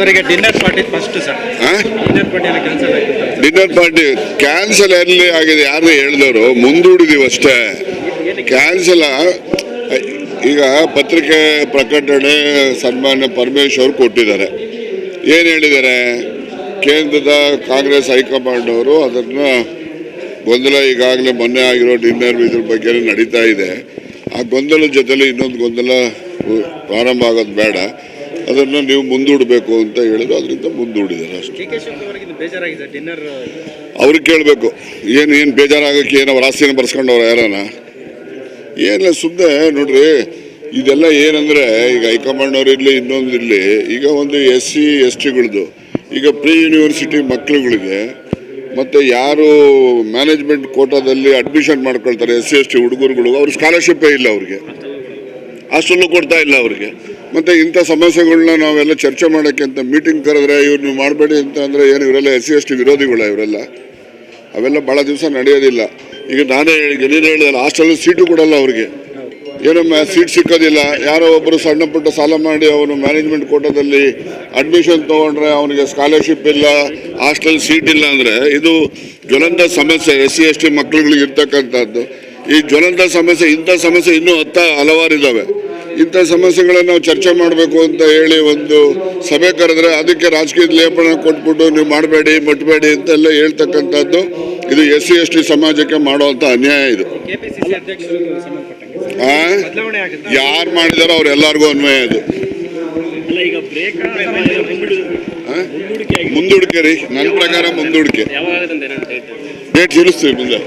Sir ಈಗ dinner party first sir dinner party cancel ಎಲ್ಲಿ ಆಗಿದೆ ಯಾರು ಹೇಳಿದವರು ಮುಂದೂಡಿದೀವಿ ಅಷ್ಟೇ. ಕ್ಯಾನ್ಸಲ್ ಈಗ ಪತ್ರಿಕೆ ಪ್ರಕಟಣೆ ಸನ್ಮಾನ್ಯ ಪರಮೇಶ್ವರ್ ಕೊಟ್ಟಿದ್ದಾರೆ. ಏನು ಹೇಳಿದ್ದಾರೆ? ಕೇಂದ್ರದ ಕಾಂಗ್ರೆಸ್ ಹೈಕಮಾಂಡ್ ಅವರು ಅದನ್ನು ಗೊಂದಲ ಈಗಾಗಲೇ ಮೊನ್ನೆ ಆಗಿರೋ ಡಿನ್ನರ್ ಇದ್ರ ಬಗ್ಗೆ ನಡೀತಾ ಇದೆ. ಆ ಗೊಂದಲದ ಜೊತೆಲಿ ಇನ್ನೊಂದು ಗೊಂದಲ ಪ್ರಾರಂಭ ಆಗೋದು ಬೇಡ, ಅದನ್ನು ನೀವು ಮುಂದೂಡಬೇಕು ಅಂತ ಹೇಳಿದ್ರು. ಅದರಿಂದ ಮುಂದೂಡಿದ್ದಾರೆ ಅಷ್ಟೇ. ಅವ್ರಿಗೆ ಕೇಳಬೇಕು ಏನು ಬೇಜಾರಾಗಕ್ಕೆ ಏನು ಅವ್ರ ಆಸ್ತಿನ ಬರ್ಸ್ಕೊಂಡವ್ರು ಯಾರನ ಏನಿಲ್ಲ. ಸುಮ್ಮನೆ ನೋಡ್ರಿ, ಇದೆಲ್ಲ ಏನಂದರೆ ಈಗ ಹೈಕಮಾಂಡ್ ಅವ್ರು ಇರಲಿ ಇನ್ನೊಂದು ಇರಲಿ, ಈಗ ಒಂದು SC STಗಳದ್ದು ಈಗ ಪ್ರೀ ಯೂನಿವರ್ಸಿಟಿ ಮಕ್ಕಳುಗಳಿಗೆ ಮತ್ತು ಯಾರು ಮ್ಯಾನೇಜ್ಮೆಂಟ್ ಕೋಟಾದಲ್ಲಿ ಅಡ್ಮಿಷನ್ ಮಾಡ್ಕೊಳ್ತಾರೆ SC ST ಹುಡುಗರುಗಳು, ಅವ್ರಿಗೆ ಸ್ಕಾಲರ್ಶಿಪ್ಪೇ ಇಲ್ಲ, ಅವ್ರಿಗೆ ಹಾಸ್ಟೆಲ್ಲು ಕೊಡ್ತಾ ಇಲ್ಲ ಅವ್ರಿಗೆ. ಮತ್ತು ಇಂಥ ಸಮಸ್ಯೆಗಳನ್ನ ನಾವೆಲ್ಲ ಚರ್ಚೆ ಮಾಡೋಕ್ಕೆ ಅಂತ ಮೀಟಿಂಗ್ ಕರೆದ್ರೆ ಇವ್ರು ನೀವು ಮಾಡಬೇಡಿ ಅಂತ ಅಂದರೆ ಏನು ಇವರೆಲ್ಲ SC ST ವಿರೋಧಿಗಳ ಇವರೆಲ್ಲ? ಅವೆಲ್ಲ ಭಾಳ ದಿವಸ ನಡೆಯೋದಿಲ್ಲ. ಈಗ ನಾನೇ ನೀನು ಹೇಳಿದಲ್ಲ, ಹಾಸ್ಟೆಲ್ ಸೀಟು ಕೊಡಲ್ಲ ಅವ್ರಿಗೆ, ಏನೋ ಸೀಟ್ ಸಿಕ್ಕೋದಿಲ್ಲ. ಯಾರೋ ಒಬ್ಬರು ಸಣ್ಣ ಪುಟ್ಟ ಸಾಲ ಮಾಡಿ ಅವನು ಮ್ಯಾನೇಜ್ಮೆಂಟ್ ಕೋಟಾದಲ್ಲಿ ಅಡ್ಮಿಷನ್ ತೊಗೊಂಡ್ರೆ ಅವನಿಗೆ ಸ್ಕಾಲರ್ಶಿಪ್ ಇಲ್ಲ, ಹಾಸ್ಟೆಲ್ ಸೀಟ್ ಇಲ್ಲ ಅಂದರೆ ಇದು ಜ್ವಲಂತ ಸಮಸ್ಯೆ SC ST ಮಕ್ಕಳುಗಳಿಗೆ ಇರ್ತಕ್ಕಂಥದ್ದು. ಈ ಜ್ವಲಂತ ಸಮಸ್ಯೆ, ಇಂಥ ಸಮಸ್ಯೆ ಇನ್ನೂ ಹಲವಾರು ಇದ್ದಾವೆ. ಇಂಥ ಸಮಸ್ಯೆಗಳನ್ನು ನಾವು ಚರ್ಚೆ ಮಾಡಬೇಕು ಅಂತ ಹೇಳಿ ಒಂದು ಸಭೆ ಕರೆದ್ರೆ ಅದಕ್ಕೆ ರಾಜಕೀಯದ ಲೇಪನ ಕೊಟ್ಬಿಟ್ಟು ನೀವು ಮಾಡಬೇಡಿ ಮುಟ್ಟಬೇಡಿ ಅಂತೆಲ್ಲ ಹೇಳ್ತಕ್ಕಂಥದ್ದು ಇದು SC ST ಸಮಾಜಕ್ಕೆ ಮಾಡುವಂಥ ಅನ್ಯಾಯ. ಇದು ಯಾರು ಮಾಡಿದಾರೋ ಅವ್ರೆಲ್ಲರಿಗೂ ಅನ್ವಯ. ಇದು ಮುಂದೂಡಿಕೆ ರೀ, ನನ್ನ ಪ್ರಕಾರ ಮುಂದೂಡಿಕೆ. ಡೇಟ್ ತಿಳಿಸ್ತೀವಿ ಮುಂದೆ.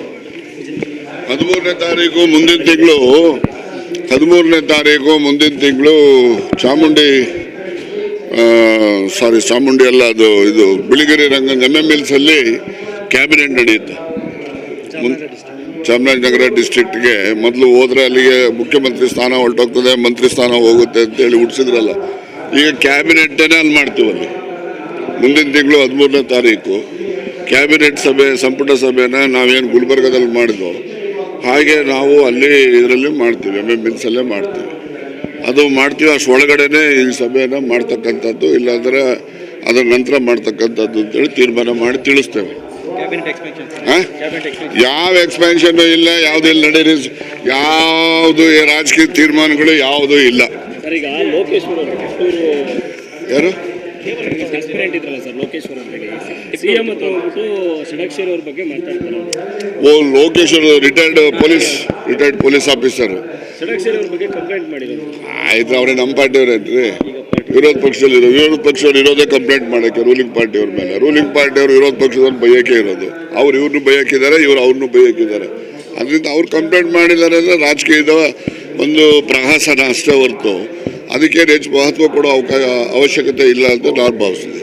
13ನೇ ತಾರೀಕು ಮುಂದಿನ ತಿಂಗಳು, 13ನೇ ತಾರೀಕು ಮುಂದಿನ ತಿಂಗಳು ಚಾಮುಂಡಿ ಅಲ್ಲ, ಅದು ಇದು ಬಿಳಿಗಿರಿ ರಂಗನ MMLs ಕ್ಯಾಬಿನೆಟ್ ನಡೆಯುತ್ತೆ. ಚಾಮರಾಜನಗರ ಡಿಸ್ಟ್ರಿಕ್ಟ್ಗೆ ಮೊದಲು ಹೋದರೆ ಅಲ್ಲಿಗೆ ಮುಖ್ಯಮಂತ್ರಿ ಸ್ಥಾನ ಹೊರಟೋಗ್ತದೆ, ಮಂತ್ರಿ ಸ್ಥಾನ ಹೋಗುತ್ತೆ ಅಂತೇಳಿ ಹುಡ್ಸಿದ್ರಲ್ಲ. ಈಗ ಕ್ಯಾಬಿನೆಟ್ಟೇ ಅಲ್ಲಿ ಮಾಡ್ತೀವಲ್ಲಿ. ಮುಂದಿನ ತಿಂಗಳು 13ನೇ ತಾರೀಕು ಕ್ಯಾಬಿನೆಟ್ ಸಭೆ, ಸಂಪುಟ ಸಭೆನ ನಾವೇನು ಗುಲ್ಬರ್ಗದಲ್ಲಿ ಮಾಡಿದ್ವು ಹಾಗೆ ನಾವು ಅಲ್ಲಿ ಇದರಲ್ಲಿ ಮಾಡ್ತೀವಿ, MMLs ಮಾಡ್ತೀವಿ. ಅದು ಮಾಡ್ತೀವಿ, ಅಷ್ಟೊಳಗಡೆನೆ ಈ ಸಭೆಯನ್ನು ಮಾಡ್ತಕ್ಕಂಥದ್ದು, ಇಲ್ಲಾಂದರೆ ಅದರ ನಂತರ ಮಾಡ್ತಕ್ಕಂಥದ್ದು ಅಂತೇಳಿ ತೀರ್ಮಾನ ಮಾಡಿ ತಿಳಿಸ್ತೇವೆ. ಯಾವ ಎಕ್ಸ್ಪ್ಯಾನ್ಷನ್ ಇಲ್ಲ, ಯಾವುದು ಇಲ್ಲ, ನಡೀರಿ. ಯಾವುದು ರಾಜಕೀಯ ತೀರ್ಮಾನಗಳು ಯಾವುದೂ ಇಲ್ಲ. ಯಾರು ಲೋಕೇಶ್ವರ್ ರಿಟೈರ್ಡ್ ಪೊಲೀಸ್ ಆಫೀಸರ್ ಆಯ್ತು. ಅವರೇ ನಮ್ಮ ಪಾರ್ಟಿಯವ್ರೇನ್ರಿ, ವಿರೋಧ ಪಕ್ಷದವ್ರು ಇರೋದೇ ಕಂಪ್ಲೇಂಟ್ ಮಾಡೋಕ್ಕೆ ರೂಲಿಂಗ್ ಪಾರ್ಟಿಯವ್ರ ಮೇಲೆ. ರೂಲಿಂಗ್ ಪಾರ್ಟಿಯವರು ವಿರೋಧ ಪಕ್ಷದವ್ರು ಬೈಯಕ್ಕೆ ಇರೋದು. ಅವ್ರು ಇವ್ರನ್ನೂ ಬೈಯಕ್ಕಿದ್ದಾರೆ, ಇವ್ರು ಅವ್ರನ್ನೂ ಬೈಯಕ್ಕಿದ್ದಾರೆ. ಅದರಿಂದ ಅವ್ರು ಕಂಪ್ಲೇಂಟ್ ಮಾಡಿದ್ದಾರೆ ಅಂದರೆ ರಾಜಕೀಯದ ಒಂದು ಪ್ರಹಸನ ಅಷ್ಟೇ ಹೊರತು ಅದಕ್ಕೆ ಹೆಚ್ಚು ಮಹತ್ವ ಕೊಡೋ ಅವಶ್ಯಕತೆ ಇಲ್ಲ ಅಂತ ನಾನು ಭಾವಿಸ್ತೀನಿ.